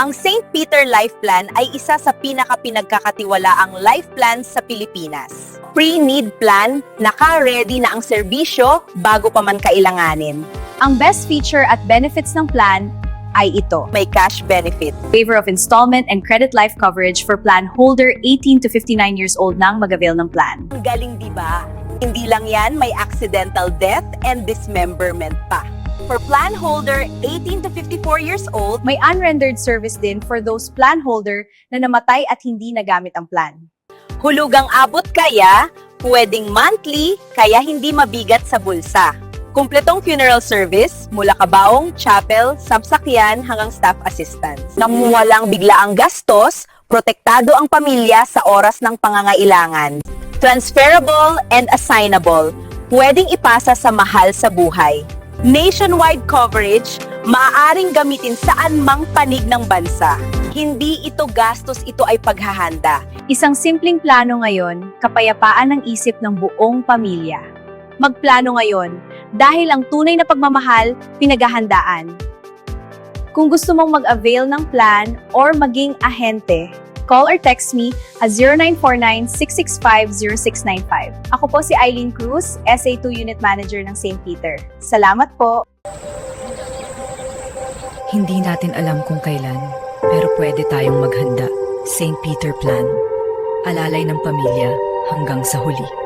Ang St. Peter Life Plan ay isa sa pinagkakatiwalaang life plans sa Pilipinas. Pre-need plan, naka-ready na ang serbisyo bago pa man kailanganin. Ang best feature at benefits ng plan ay ito. May cash benefit. Waiver of installment and credit life coverage for plan holder 18 to 59 years old nang mag-avail ng plan. Ang galing, di ba? Hindi lang yan, may accidental death and dismemberment pa. For plan holder 18 to 54 years old, May unrendered service din for those plan holder na namatay at hindi nagamit ang plan. hulugang abot kaya, pwedeng monthly, kaya hindi mabigat sa bulsa. Kumpletong funeral service, mula kabaong, chapel, sabsakyan hanggang staff assistance. Nang walang biglaang gastos, protektado ang pamilya sa oras ng pangangailangan. Transferable and assignable, pwedeng ipasa sa mahal sa buhay. Nationwide coverage, maaaring gamitin saan mang panig ng bansa. Hindi ito gastos, ito ay paghahanda. Isang simpleng plano ngayon, kapayapaan ng isip ng buong pamilya. Magplano ngayon, dahil ang tunay na pagmamahal, pinaghahandaan. Kung gusto mong mag-avail ng plan or maging ahente, call or text me at 0949-665-0695. Ako po si Eileen Cruz, SA2 Unit Manager ng St. Peter. Salamat po! Hindi natin alam kung kailan, pero pwede tayong maghanda. St. Peter Plan. Alalay ng pamilya hanggang sa huli.